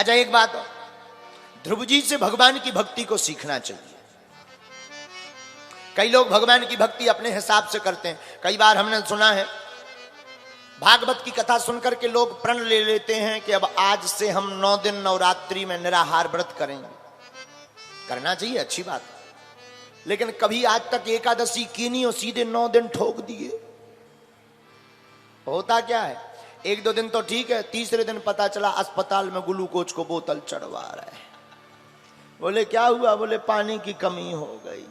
अच्छा एक बात, ध्रुव जी से भगवान की भक्ति को सीखना चाहिए। कई लोग भगवान की भक्ति अपने हिसाब से करते हैं। कई बार हमने सुना है, भागवत की कथा सुनकर के लोग प्रण ले लेते हैं कि अब आज से हम 9 दिन नवरात्रि में निराहार व्रत करेंगे। करना चाहिए, अच्छी बात, लेकिन कभी आज तक एकादशी की नहीं और सीधे 9 दिन ठोक दिए। होता क्या है, 1-2 दिन तो ठीक है, तीसरे दिन पता चला अस्पताल में ग्लूकोज को बोतल चढ़वा रहा है। बोले क्या हुआ? बोले पानी की कमी हो गई।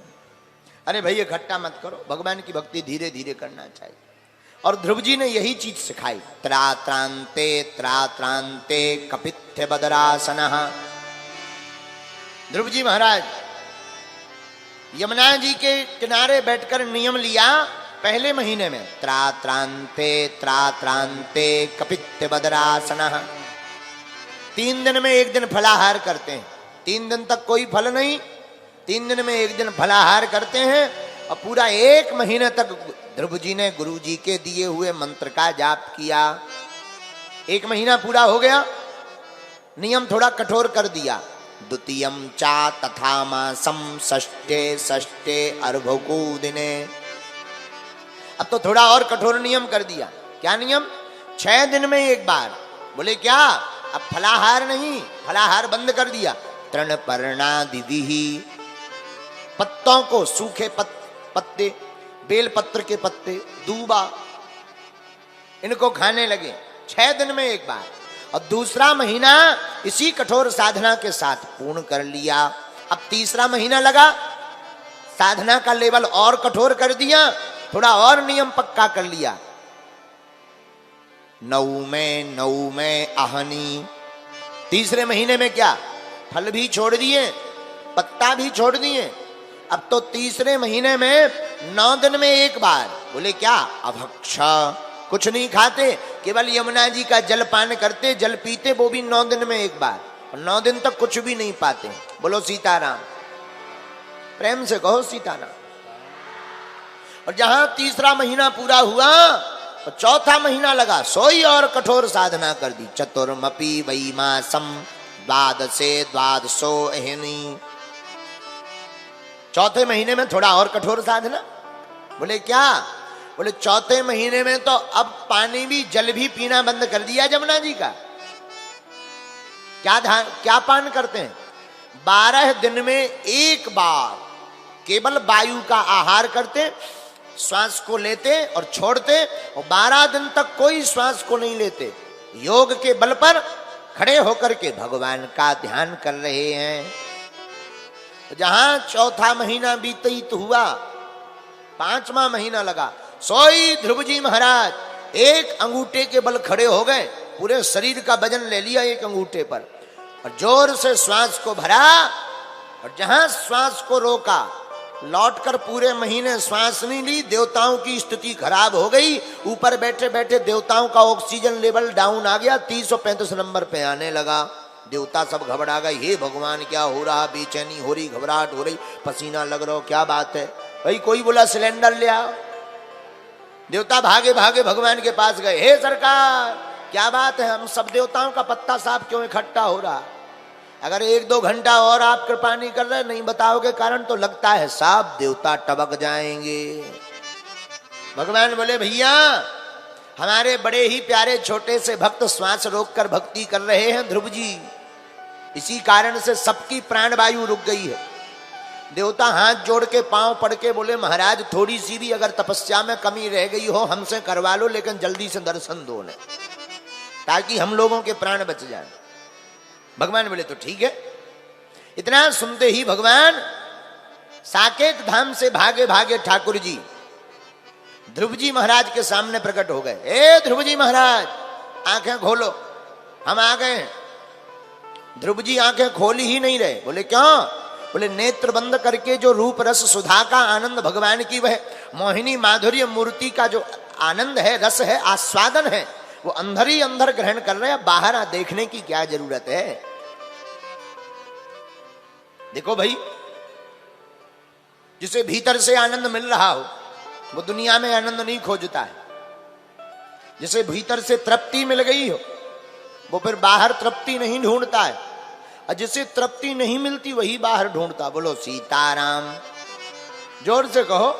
अरे भैया इकट्ठा मत करो, भगवान की भक्ति धीरे धीरे करना चाहिए। और ध्रुव जी ने यही चीज सिखाई। त्रात्रांते कपित्थ बदरासनः। ध्रुव जी महाराज यमुना जी के किनारे बैठकर नियम लिया पहले महीने में, त्रात्रांते कपित्थ बदरासनः। 3 दिन में 1 दिन फलाहार करते हैं। 3 दिन तक कोई फल नहीं, 3 दिन में 1 दिन फलाहार करते हैं। और पूरा 1 महीने तक ध्रुव जी ने गुरु जी के दिए हुए मंत्र का जाप किया। 1 महीना पूरा हो गया, नियम थोड़ा कठोर कर दिया। द्वितीयम चा तथा मासम षष्ठे अर्भको दिने। अब तो थोड़ा और कठोर नियम कर दिया। क्या नियम? 6 दिन में 1 बार। बोले क्या? अब फलाहार नहीं, फलाहार बंद कर दिया। तृणपर्णादिविहि, पत्तों को, सूखे पत्ते, बेलपत्र के पत्ते, दूबा, इनको खाने लगे 6 दिन में 1 बार। और दूसरा महीना इसी कठोर साधना के साथ पूर्ण कर लिया। अब तीसरा महीना लगा, साधना का लेवल और कठोर कर दिया, थोड़ा और नियम पक्का कर लिया। 9 में आहनी। तीसरे महीने में क्या? फल भी छोड़ दिए, पत्ता भी छोड़ दिए। अब तो तीसरे महीने में 9 दिन में 1 बार। बोले क्या? अभक्षा, कुछ नहीं खाते, केवल यमुना जी का जल पान करते, जल पीते, वो भी 9 दिन में 1 बार। और 9 दिन तक कुछ भी नहीं पाते। बोलो सीताराम, प्रेम से कहो सीताराम। और जहां तीसरा महीना पूरा हुआ तो चौथा महीना लगा, सोई और कठोर साधना कर दी। चतुर्मपि वै मासम द्वादशे द्वादशो अहिनी। चौथे महीने में थोड़ा और कठोर साधना। बोले क्या? बोले चौथे महीने में तो अब पानी भी, जल भी पीना बंद कर दिया जमुना जी का। क्या पान करते हैं? 12 दिन में 1 बार केवल वायु का आहार करते, श्वास को लेते और छोड़ते, और 12 दिन तक कोई श्वास को नहीं लेते। योग के बल पर खड़े होकर के भगवान का ध्यान कर रहे हैं। जहां चौथा महीना बीतित हुआ, 5वां महीना लगा, सोई ध्रुव जी महाराज 1 अंगूठे के बल खड़े हो गए। पूरे शरीर का वजन ले लिया 1 अंगूठे पर, और जोर से श्वास को भरा। और जहां श्वास को रोका, लौटकर पूरे महीने श्वास नहीं ली। देवताओं की स्थिति खराब हो गई। ऊपर बैठे बैठे देवताओं का ऑक्सीजन लेवल डाउन आ गया, 335 नंबर पे आने लगा। देवता सब घबरा गए, हे भगवान क्या हो रहा? बेचैनी हो रही, घबराहट हो रही, पसीना लग रहा हो, क्या बात है? भाई कोई बोला सिलेंडर ले आओ। देवता भागे भागे भगवान के पास गए, हे सरकार क्या बात है? हम सब देवताओं का पत्ता साफ क्यों इकट्ठा हो रहा? अगर 1-2 घंटा और आप कृपा नहीं कर रहे, नहीं बताओगे कारण, तो लगता है साफ देवता टबक जाएंगे। भगवान बोले भैया हमारे बड़े ही प्यारे छोटे से भक्त श्वास रोककर भक्ति कर रहे हैं ध्रुव जी, इसी कारण से सबकी प्राणवायु रुक गई है। देवता हाथ जोड़ के पांव पड़ के बोले महाराज थोड़ी सी भी अगर तपस्या में कमी रह गई हो हमसे करवा लो, लेकिन जल्दी से दर्शन दो ने, ताकि हम लोगों के प्राण बच जाए। भगवान बोले तो ठीक है। इतना सुनते ही भगवान साकेत धाम से भागे भागे ठाकुर जी ध्रुव जी महाराज के सामने प्रकट हो गए। ए ध्रुव जी महाराज आंखें खोलो, हम आ गए। ध्रुव जी आंखें खोली ही नहीं रहे। बोले क्यों? बोले नेत्र बंद करके जो रूप रस सुधा का आनंद भगवान की वह मोहिनी माधुर्य मूर्ति का जो आनंद है, रस है, आस्वादन है, वो अंदर ही अंदर ग्रहण कर रहे हैं। बाहर आ देखने की क्या जरूरत है? देखो भाई, जिसे भीतर से आनंद मिल रहा हो वो दुनिया में आनंद नहीं खोजता है। जिसे भीतर से तृप्ति मिल गई हो वो फिर बाहर तृप्ति नहीं ढूंढता है, और जिसे तृप्ति नहीं मिलती वही बाहर ढूंढता। बोलो सीताराम, जोर से कहो।